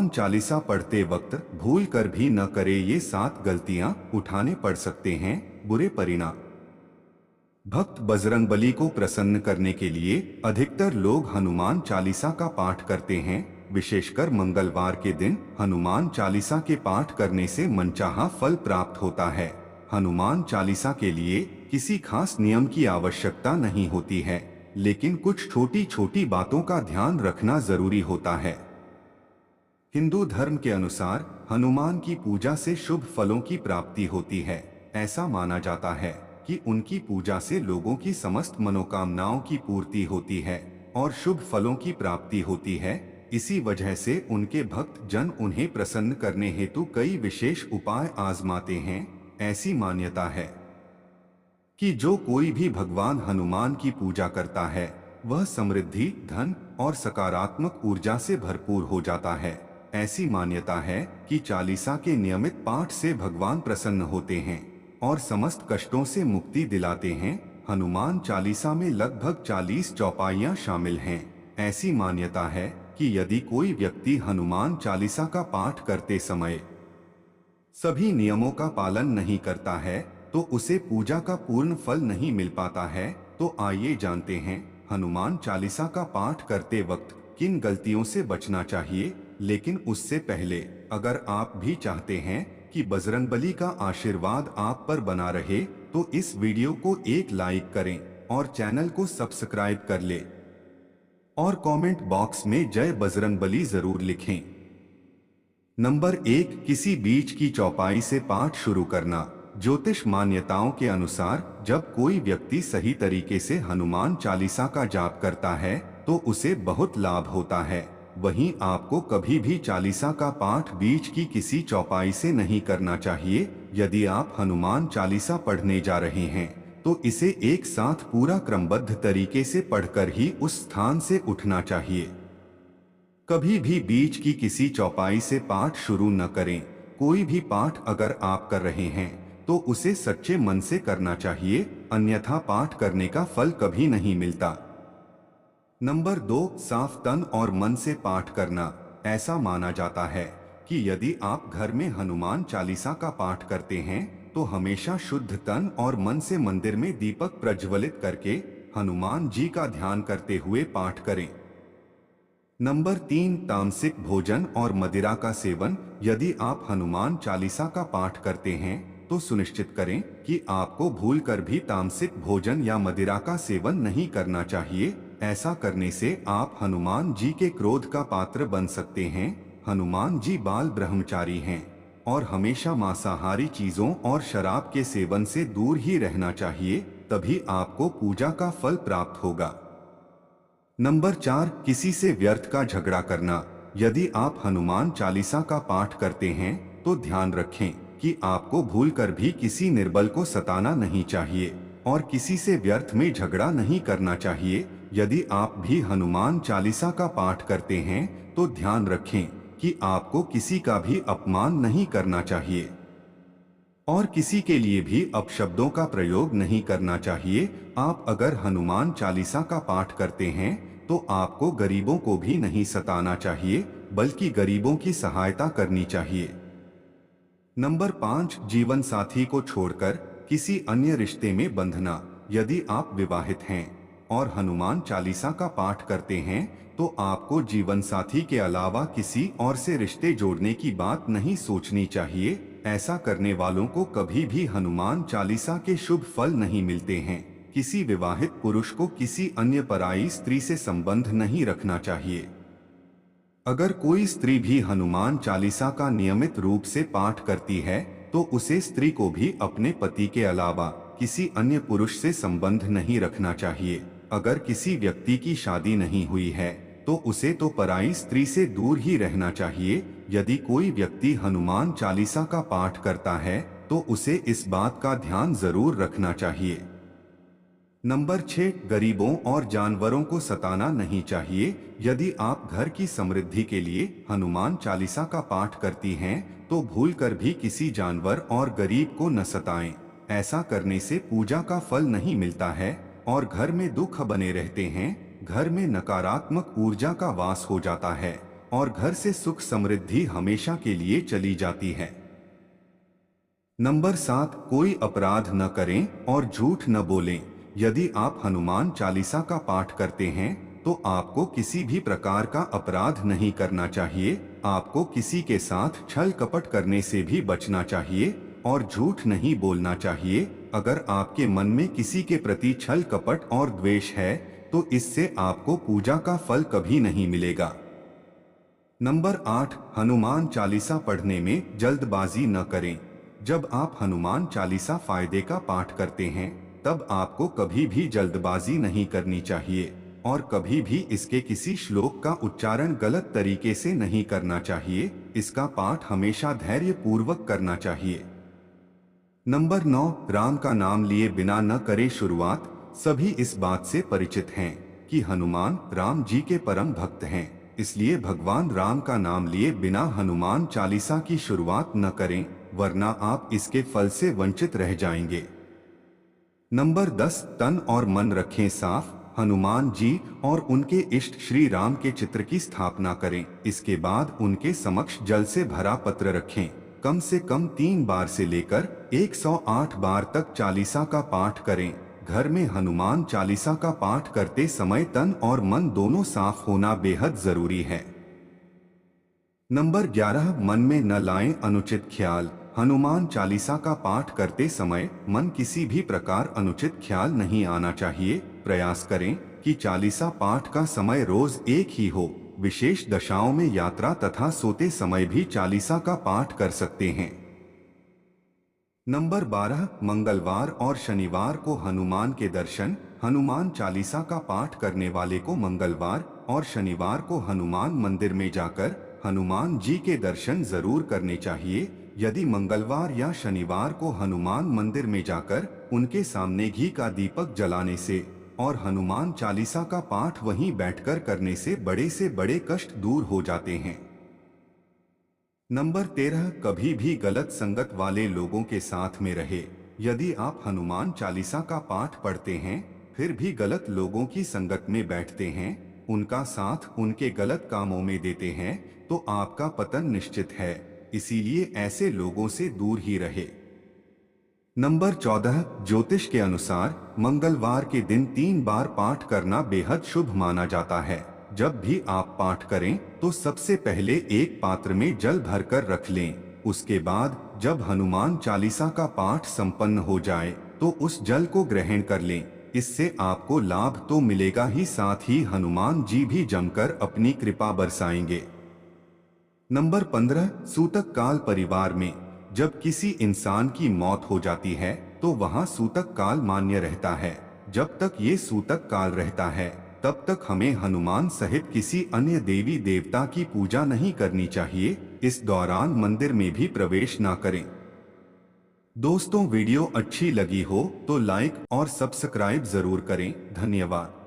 हनुमान चालीसा पढ़ते वक्त भूल कर भी न करे ये 7 गलतियां, उठाने पड़ सकते हैं बुरे परिणाम। भक्त बजरंगबली को प्रसन्न करने के लिए अधिकतर लोग हनुमान चालीसा का पाठ करते हैं। विशेषकर मंगलवार के दिन हनुमान चालीसा के पाठ करने से मनचाहा फल प्राप्त होता है। हनुमान चालीसा के लिए किसी खास नियम की आवश्यकता नहीं होती है, लेकिन कुछ छोटी छोटी बातों का ध्यान रखना जरूरी होता है। हिंदू धर्म के अनुसार हनुमान की पूजा से शुभ फलों की प्राप्ति होती है। ऐसा माना जाता है कि उनकी पूजा से लोगों की समस्त मनोकामनाओं की पूर्ति होती है और शुभ फलों की प्राप्ति होती है। इसी वजह से उनके भक्त जन उन्हें प्रसन्न करने हेतु कई विशेष उपाय आजमाते हैं। ऐसी मान्यता है कि जो कोई भी भगवान हनुमान की पूजा करता है वह समृद्धि, धन और सकारात्मक ऊर्जा से भरपूर हो जाता है। ऐसी मान्यता है कि चालीसा के नियमित पाठ से भगवान प्रसन्न होते हैं और समस्त कष्टों से मुक्ति दिलाते हैं। हनुमान चालीसा में लगभग 40 चौपाइयां शामिल हैं। ऐसी मान्यता है कि यदि कोई व्यक्ति हनुमान चालीसा का पाठ करते समय सभी नियमों का पालन नहीं करता है तो उसे पूजा का पूर्ण फल नहीं मिल पाता है। तो आइए जानते हैं हनुमान चालीसा का पाठ करते वक्त किन गलतियों से बचना चाहिए। लेकिन उससे पहले अगर आप भी चाहते हैं कि बजरंगबली का आशीर्वाद आप पर बना रहे तो इस वीडियो को एक लाइक करें और चैनल को सब्सक्राइब कर ले और कमेंट बॉक्स में जय बजरंगबली जरूर लिखें। नंबर 1, किसी बीच की चौपाई से पाठ शुरू करना। ज्योतिष मान्यताओं के अनुसार जब कोई व्यक्ति सही तरीके से हनुमान चालीसा का जाप करता है तो उसे बहुत लाभ होता है। वहीं आपको कभी भी चालीसा का पाठ बीच की किसी चौपाई से नहीं करना चाहिए। यदि आप हनुमान चालीसा पढ़ने जा रहे हैं तो इसे एक साथ पूरा क्रमबद्ध तरीके से पढ़कर ही उस स्थान से उठना चाहिए। कभी भी बीच की किसी चौपाई से पाठ शुरू न करें। कोई भी पाठ अगर आप कर रहे हैं तो उसे सच्चे मन से करना चाहिए, अन्यथा पाठ करने का फल कभी नहीं मिलता। नंबर 2, साफ तन और मन से पाठ करना। ऐसा माना जाता है कि यदि आप घर में हनुमान चालीसा का पाठ करते हैं तो हमेशा शुद्ध तन और मन से मंदिर में दीपक प्रज्वलित करके हनुमान जी का ध्यान करते हुए पाठ करें। नंबर 3, तामसिक भोजन और मदिरा का सेवन। यदि आप हनुमान चालीसा का पाठ करते हैं तो सुनिश्चित करें कि आपको भूलकर भी तामसिक भोजन या मदिरा का सेवन नहीं करना चाहिए। ऐसा करने से आप हनुमान जी के क्रोध का पात्र बन सकते हैं। हनुमान जी बाल ब्रह्मचारी हैं और हमेशा मांसाहारी चीजों और शराब के सेवन से दूर ही रहना चाहिए, तभी आपको पूजा का फल प्राप्त होगा। नंबर 4, किसी से व्यर्थ का झगड़ा करना। यदि आप हनुमान चालीसा का पाठ करते हैं तो ध्यान रखें कि आपको भूलकर भी किसी निर्बल को सताना नहीं चाहिए और किसी से व्यर्थ में झगड़ा नहीं करना चाहिए। यदि आप भी हनुमान चालीसा का पाठ करते हैं तो ध्यान रखें कि आपको किसी का भी अपमान नहीं करना चाहिए और किसी के लिए भी अपशब्दों का प्रयोग नहीं करना चाहिए। आप अगर हनुमान चालीसा का पाठ करते हैं तो आपको गरीबों को भी नहीं सताना चाहिए, बल्कि गरीबों की सहायता करनी चाहिए। नंबर 5, जीवन साथी को छोड़कर किसी अन्य रिश्ते में बंधना। यदि आप विवाहित हैं और हनुमान चालीसा का पाठ करते हैं तो आपको जीवन साथी के अलावा किसी और से रिश्ते जोड़ने की बात नहीं सोचनी चाहिए। ऐसा करने वालों को कभी भी हनुमान चालीसा के शुभ फल नहीं मिलते हैं। किसी विवाहित पुरुष को किसी अन्य पराई स्त्री से संबंध नहीं रखना चाहिए। अगर कोई स्त्री भी हनुमान चालीसा का नियमित रूप से पाठ करती है तो उसे स्त्री को भी अपने पति के अलावा किसी अन्य पुरुष से संबंध नहीं रखना चाहिए। अगर किसी व्यक्ति की शादी नहीं हुई है तो उसे तो पराई स्त्री से दूर ही रहना चाहिए। यदि कोई व्यक्ति हनुमान चालीसा का पाठ करता है तो उसे इस बात का ध्यान जरूर रखना चाहिए। नंबर 6, गरीबों और जानवरों को सताना नहीं चाहिए। यदि आप घर की समृद्धि के लिए हनुमान चालीसा का पाठ करती हैं तो भूलकर भी किसी जानवर और गरीब को न सताएं। ऐसा करने से पूजा का फल नहीं मिलता है और घर में दुख बने रहते हैं। घर में नकारात्मक ऊर्जा का वास हो जाता है। और घर से सुख समृद्धि हमेशा के लिए चली जाती है। नंबर 7, कोई अपराध न करें और झूठ न बोलें। यदि आप हनुमान चालीसा का पाठ करते हैं तो आपको किसी भी प्रकार का अपराध नहीं करना चाहिए। आपको किसी के साथ छल कपट करने से भी बचना चाहिए और झूठ नहीं बोलना चाहिए। अगर आपके मन में किसी के प्रति छल कपट और द्वेष है तो इससे आपको पूजा का फल कभी नहीं मिलेगा। नंबर 8, हनुमान चालीसा पढ़ने में जल्दबाजी न करें। जब आप हनुमान चालीसा फायदे का पाठ करते हैं तब आपको कभी भी जल्दबाजी नहीं करनी चाहिए और कभी भी इसके किसी श्लोक का उच्चारण गलत तरीके से नहीं करना चाहिए। इसका पाठ हमेशा धैर्य पूर्वक करना चाहिए। नंबर 9, राम का नाम लिए बिना न करे शुरुआत। सभी इस बात से परिचित हैं कि हनुमान राम जी के परम भक्त हैं, इसलिए भगवान राम का नाम लिए बिना हनुमान चालीसा की शुरुआत न करें, वरना आप इसके फल से वंचित रह जाएंगे। नंबर 10, तन और मन रखें साफ। हनुमान जी और उनके इष्ट श्री राम के चित्र की स्थापना करें। इसके बाद उनके समक्ष जल से भरा पत्र रखें। कम से कम 3 बार से लेकर 108 बार तक चालीसा का पाठ करें। घर में हनुमान चालीसा का पाठ करते समय तन और मन दोनों साफ होना बेहद जरूरी है। नंबर 11, मन में न लाएं अनुचित ख्याल। हनुमान चालीसा का पाठ करते समय मन किसी भी प्रकार अनुचित ख्याल नहीं आना चाहिए। प्रयास करें कि चालीसा पाठ का समय रोज एक ही हो। विशेष दशाओं में यात्रा तथा सोते समय भी चालीसा का पाठ कर सकते हैं। नंबर 12, मंगलवार और शनिवार को हनुमान के दर्शन। हनुमान चालीसा का पाठ करने वाले को मंगलवार और शनिवार को हनुमान मंदिर में जाकर हनुमान जी के दर्शन जरूर करने चाहिए। यदि मंगलवार या शनिवार को हनुमान मंदिर में जाकर उनके सामने घी का दीपक जलाने से और हनुमान चालीसा का पाठ वहीं बैठकर करने से बड़े कष्ट दूर हो जाते हैं। नंबर 13, कभी भी गलत संगत वाले लोगों के साथ में रहे। यदि आप हनुमान चालीसा का पाठ पढ़ते हैं फिर भी गलत लोगों की संगत में बैठते हैं, उनका साथ उनके गलत कामों में देते हैं तो आपका पतन निश्चित है। इसीलिए ऐसे लोगों से दूर ही रहे। नंबर 14, ज्योतिष के अनुसार मंगलवार के दिन 3 बार पाठ करना बेहद शुभ माना जाता है। जब भी आप पाठ करें तो सबसे पहले एक पात्र में जल भरकर रख लें। उसके बाद जब हनुमान चालीसा का पाठ संपन्न हो जाए तो उस जल को ग्रहण कर लें। इससे आपको लाभ तो मिलेगा ही, साथ ही हनुमान जी भी जमकर अपनी कृपा बरसाएंगे। नंबर 15, सूतक काल परिवार में जब किसी इंसान की मौत हो जाती है तो वहां सूतक काल मान्य रहता है। जब तक ये सूतक काल रहता है तब तक हमें हनुमान सहित किसी अन्य देवी देवता की पूजा नहीं करनी चाहिए। इस दौरान मंदिर में भी प्रवेश ना करें। दोस्तों, वीडियो अच्छी लगी हो तो लाइक और सब्सक्राइब जरूर करें। धन्यवाद।